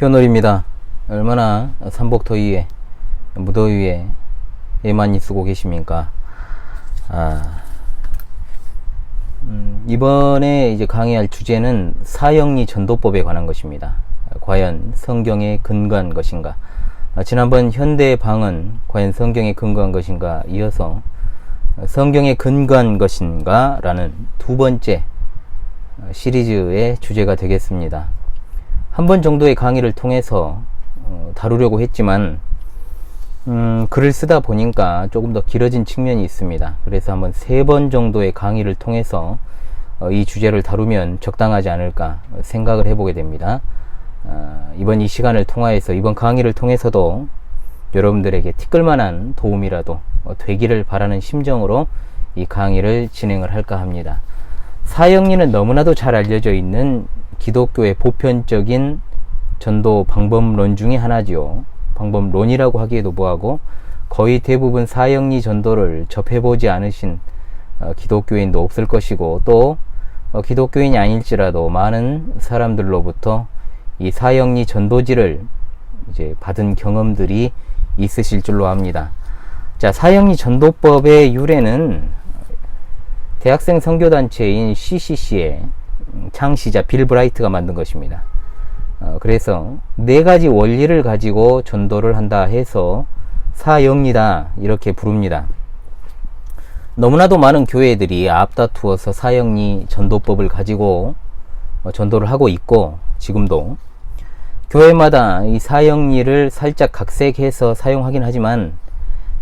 효놀입니다. 얼마나 삼복더위에 무더위에 애만이 쓰고 계십니까? 이번에 이제 강의할 주제는 사형리 전도법에 관한 것입니다. 과연 성경에 근거한 것인가? 지난번 현대 방언 과연 성경에 근거한 것인가? 이어서 성경에 근거한 것인가? 라는 두 번째 시리즈의 주제가 되겠습니다. 한 번 정도의 강의를 통해서 다루려고 했지만 글을 쓰다 보니까 조금 더 길어진 측면이 있습니다. 그래서 한번 3번 정도의 강의를 통해서 이 주제를 다루면 적당하지 않을까 생각을 해보게 됩니다. 이번 이 시간을 통하여서 이번 강의를 통해서도 여러분들에게 티끌만한 도움이라도 되기를 바라는 심정으로 이 강의를 진행을 할까 합니다. 사형리는 너무나도 잘 알려져 있는 기독교의 보편적인 전도 방법론 중에 하나지요. 방법론이라고 하기에도 뭐하고 거의 대부분 사형리 전도를 접해보지 않으신 기독교인도 없을 것이고 또 기독교인이 아닐지라도 많은 사람들로부터 이 사형리 전도지를 이제 받은 경험들이 있으실 줄로 압니다. 자, 사형리 전도법의 유래는 대학생 선교단체인 CCC의 창시자 빌 브라이트가 만든 것입니다. 그래서 4가지 원리를 가지고 전도를 한다 해서 사형리다 이렇게 부릅니다. 너무나도 많은 교회들이 앞다투어서 사형리 전도법을 가지고 전도를 하고 있고 지금도 교회마다 이 사형리를 살짝 각색해서 사용하긴 하지만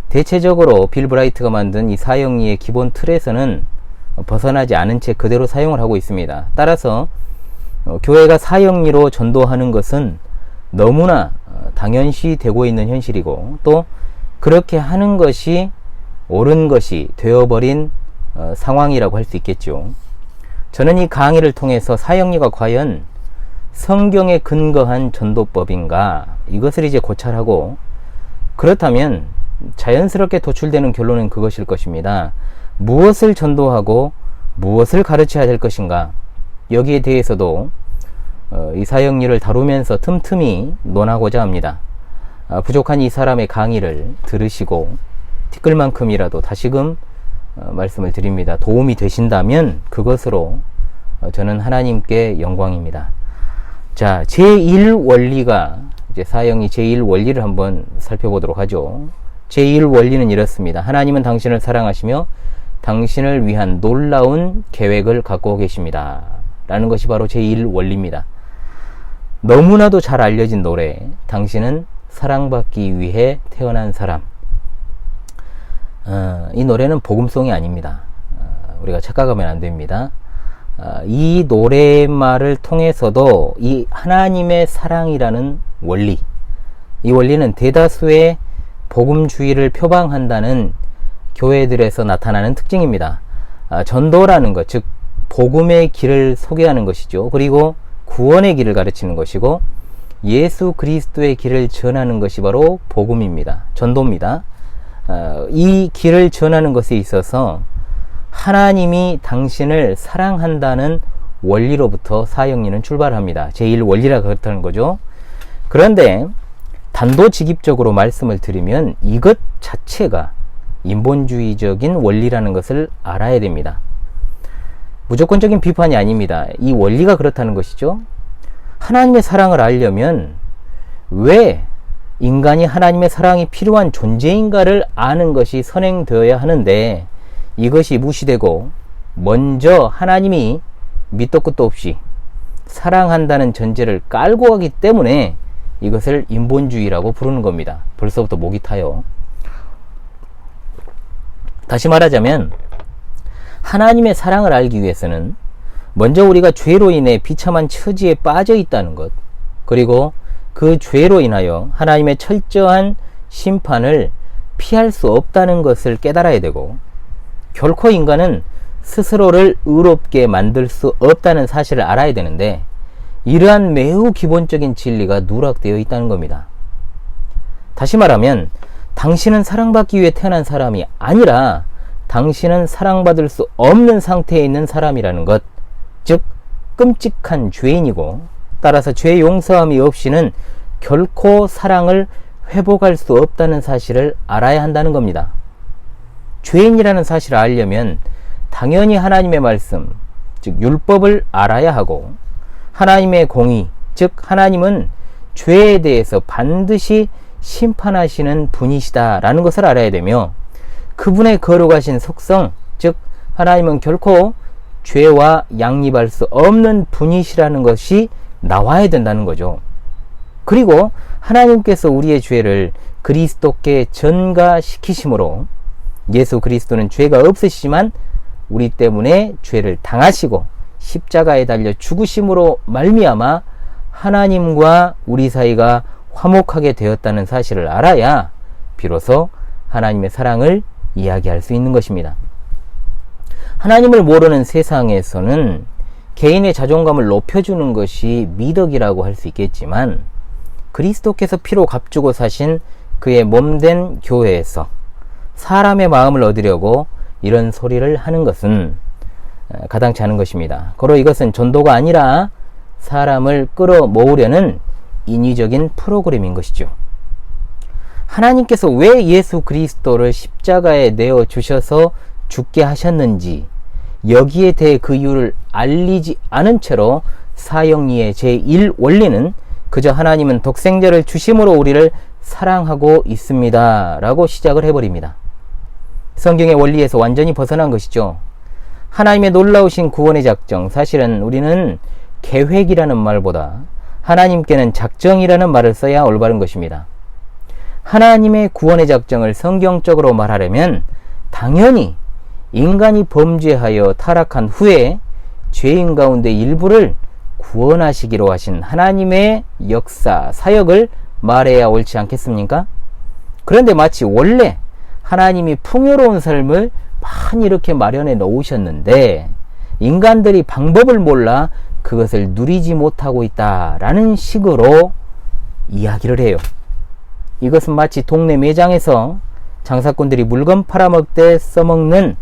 대체적으로 빌 브라이트가 만든 이 사형리의 기본 틀에서는 벗어나지 않은 채 그대로 사용을 하고 있습니다. 따라서 교회가 사형리로 전도하는 것은 너무나 당연시 되고 있는 현실이고 또 그렇게 하는 것이 옳은 것이 되어버린 상황이라고 할 수 있겠죠. 저는 이 강의를 통해서 사형리가 과연 성경에 근거한 전도법인가 이것을 이제 고찰하고 그렇다면 자연스럽게 도출되는 결론은 그것일 것입니다. 무엇을 전도하고 무엇을 가르쳐야 될 것인가 여기에 대해서도 이 사형리를 다루면서 틈틈이 논하고자 합니다. 부족한 이 사람의 강의를 들으시고 티끌만큼이라도 다시금 말씀을 드립니다. 도움이 되신다면 그것으로 저는 하나님께 영광입니다. 자, 제1원리가 이제 사형리 제1원리를 한번 살펴보도록 하죠. 제1원리는 이렇습니다. 하나님은 당신을 사랑하시며 당신을 위한 놀라운 계획을 갖고 계십니다. 라는 것이 바로 제1원리입니다. 너무나도 잘 알려진 노래, 당신은 사랑받기 위해 태어난 사람. 이 노래는 복음송이 아닙니다. 우리가 착각하면 안 됩니다. 이 노래말을 통해서도 이 하나님의 사랑이라는 원리, 이 원리는 대다수의 복음주의를 표방한다는 교회들에서 나타나는 특징입니다. 전도라는 것, 즉 복음의 길을 소개하는 것이죠. 그리고 구원의 길을 가르치는 것이고 예수 그리스도의 길을 전하는 것이 바로 복음입니다. 전도입니다. 이 길을 전하는 것에 있어서 하나님이 당신을 사랑한다는 원리로부터 사형리는 출발합니다. 제1원리라 그렇다는 거죠. 그런데 단도직입적으로 말씀을 드리면 이것 자체가 인본주의적인 원리라는 것을 알아야 됩니다. 무조건적인 비판이 아닙니다. 이 원리가 그렇다는 것이죠. 하나님의 사랑을 알려면 왜 인간이 하나님의 사랑이 필요한 존재인가를 아는 것이 선행되어야 하는데 이것이 무시되고 먼저 하나님이 밑도 끝도 없이 사랑한다는 전제를 깔고 가기 때문에 이것을 인본주의라고 부르는 겁니다. 벌써부터 목이 타요. 다시 말하자면 하나님의 사랑을 알기 위해서는 먼저 우리가 죄로 인해 비참한 처지에 빠져 있다는 것, 그리고 그 죄로 인하여 하나님의 철저한 심판을 피할 수 없다는 것을 깨달아야 되고 결코 인간은 스스로를 의롭게 만들 수 없다는 사실을 알아야 되는데 이러한 매우 기본적인 진리가 누락되어 있다는 겁니다. 다시 말하면 당신은 사랑받기 위해 태어난 사람이 아니라 당신은 사랑받을 수 없는 상태에 있는 사람이라는 것, 즉 끔찍한 죄인이고 따라서 죄 용서함이 없이는 결코 사랑을 회복할 수 없다는 사실을 알아야 한다는 겁니다. 죄인이라는 사실을 알려면 당연히 하나님의 말씀, 즉 율법을 알아야 하고 하나님의 공의, 즉 하나님은 죄에 대해서 반드시 심판하시는 분이시다라는 것을 알아야 되며 그분의 거룩하신 속성, 즉 하나님은 결코 죄와 양립할 수 없는 분이시라는 것이 나와야 된다는 거죠. 그리고 하나님께서 우리의 죄를 그리스도께 전가시키심으로 예수 그리스도는 죄가 없으시지만 우리 때문에 죄를 당하시고 십자가에 달려 죽으심으로 말미암아 하나님과 우리 사이가 화목하게 되었다는 사실을 알아야 비로소 하나님의 사랑을 이야기할 수 있는 것입니다. 하나님을 모르는 세상에서는 개인의 자존감을 높여주는 것이 미덕이라고 할 수 있겠지만 그리스도께서 피로 값주고 사신 그의 몸된 교회에서 사람의 마음을 얻으려고 이런 소리를 하는 것은 가당치 않은 것입니다. 고로 이것은 전도가 아니라 사람을 끌어모으려는 인위적인 프로그램인 것이죠. 하나님께서 왜 예수 그리스도를 십자가에 내어 주셔서 죽게 하셨는지 여기에 대해 그 이유를 알리지 않은 채로 사형리의 제1 원리는 그저 하나님은 독생자를 주심으로 우리를 사랑하고 있습니다 라고 시작을 해버립니다. 성경의 원리에서 완전히 벗어난 것이죠. 하나님의 놀라우신 구원의 작정, 사실은 우리는 계획이라는 말보다 하나님께는 작정이라는 말을 써야 올바른 것입니다. 하나님의 구원의 작정을 성경적으로 말하려면 당연히 인간이 범죄하여 타락한 후에 죄인 가운데 일부를 구원하시기로 하신 하나님의 역사, 사역을 말해야 옳지 않겠습니까? 그런데 마치 원래 하나님이 풍요로운 삶을 많이 이렇게 마련해 놓으셨는데 인간들이 방법을 몰라 그것을 누리지 못하고 있다라는 식으로 이야기를 해요. 이것은 마치 동네 매장에서 장사꾼들이 물건 팔아먹되 써먹는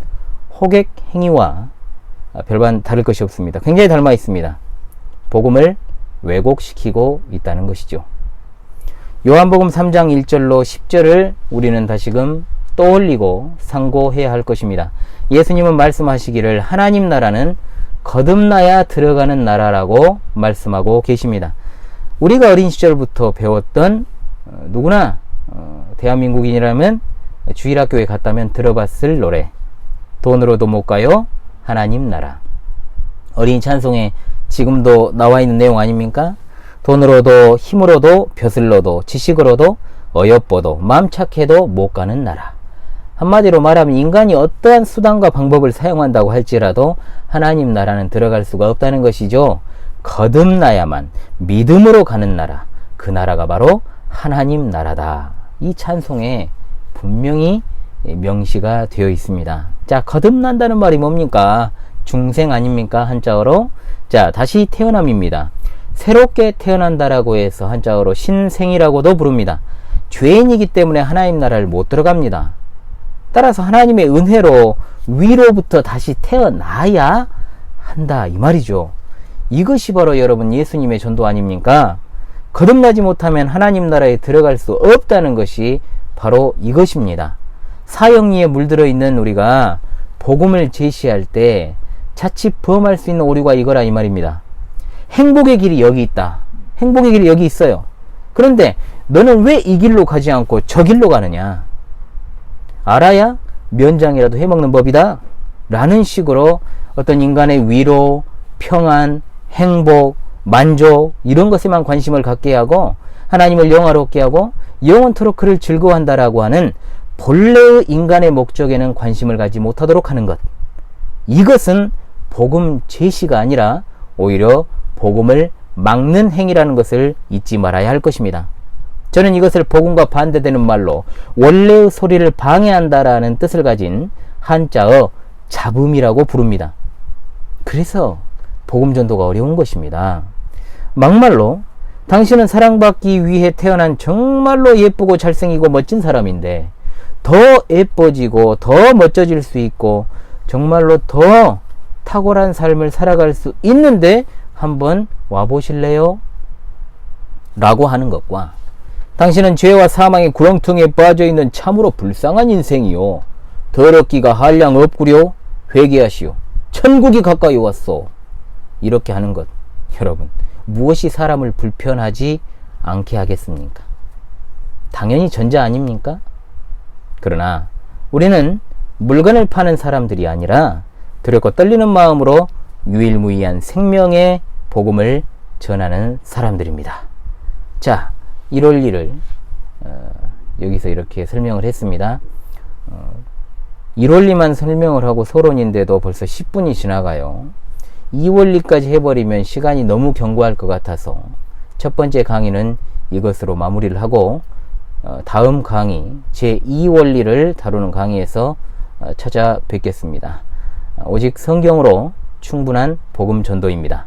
호객 행위와 별반 다를 것이 없습니다. 굉장히 닮아 있습니다. 복음을 왜곡시키고 있다는 것이죠. 요한복음 3장 1절로 10절을 우리는 다시금 떠올리고 상고해야 할 것입니다. 예수님은 말씀하시기를 하나님 나라는 거듭나야 들어가는 나라라고 말씀하고 계십니다. 우리가 어린 시절부터 배웠던 누구나 대한민국인이라면 주일학교에 갔다면 들어봤을 노래, 돈으로도 못 가요 하나님 나라. 어린이 찬송에 지금도 나와 있는 내용 아닙니까? 돈으로도 힘으로도 벼슬로도 지식으로도 어여뻐도 마음 착해도 못 가는 나라. 한마디로 말하면 인간이 어떠한 수단과 방법을 사용한다고 할지라도 하나님 나라는 들어갈 수가 없다는 것이죠. 거듭나야만 믿음으로 가는 나라, 그 나라가 바로 하나님 나라다. 이 찬송에 분명히 명시가 되어 있습니다. 자, 거듭난다는 말이 뭡니까? 중생 아닙니까? 한자어로. 자, 다시 태어남입니다. 새롭게 태어난다라고 해서 한자어로 신생이라고도 부릅니다. 죄인이기 때문에 하나님 나라를 못 들어갑니다. 따라서 하나님의 은혜로 위로부터 다시 태어나야 한다 이 말이죠. 이것이 바로 여러분 예수님의 전도 아닙니까? 거듭나지 못하면 하나님 나라에 들어갈 수 없다는 것이 바로 이것입니다. 사형리에 물들어 있는 우리가 복음을 제시할 때 자칫 범할 수 있는 오류가 이거라 이 말입니다. 행복의 길이 여기 있다. 행복의 길이 여기 있어요. 그런데 너는 왜 이 길로 가지 않고 저 길로 가느냐? 알아야 면장이라도 해먹는 법이다 라는 식으로 어떤 인간의 위로, 평안, 행복, 만족 이런 것에만 관심을 갖게 하고 하나님을 영화롭게 하고 영원토록 그를 즐거워한다라고 하는 본래의 인간의 목적에는 관심을 가지 못하도록 하는 것, 이것은 복음 제시가 아니라 오히려 복음을 막는 행위라는 것을 잊지 말아야 할 것입니다. 저는 이것을 복음과 반대되는 말로 원래의 소리를 방해한다라는 뜻을 가진 한자어 잡음이라고 부릅니다. 그래서 복음 전도가 어려운 것입니다. 막말로 당신은 사랑받기 위해 태어난 정말로 예쁘고 잘생기고 멋진 사람인데 더 예뻐지고 더 멋져질 수 있고 정말로 더 탁월한 삶을 살아갈 수 있는데 한번 와보실래요? 라고 하는 것과 당신은 죄와 사망의 구렁텅이에 빠져있는 참으로 불쌍한 인생이요 더럽기가 한량 없구려 회개하시오 천국이 가까이 왔소 이렇게 하는 것 여러분 무엇이 사람을 불편하지 않게 하겠습니까? 당연히 전자 아닙니까? 그러나 우리는 물건을 파는 사람들이 아니라 두렵고 떨리는 마음으로 유일무이한 생명의 복음을 전하는 사람들입니다. 자, 1월 1일 여기서 이렇게 설명을 했습니다. 1원리만 설명을 하고 서론인데도 벌써 10분이 지나가요. 2원리까지 해버리면 시간이 너무 견고할 것 같아서 첫 번째 강의는 이것으로 마무리를 하고 다음 강의 제2원리를 다루는 강의에서 찾아뵙겠습니다. 오직 성경으로 충분한 복음 전도입니다.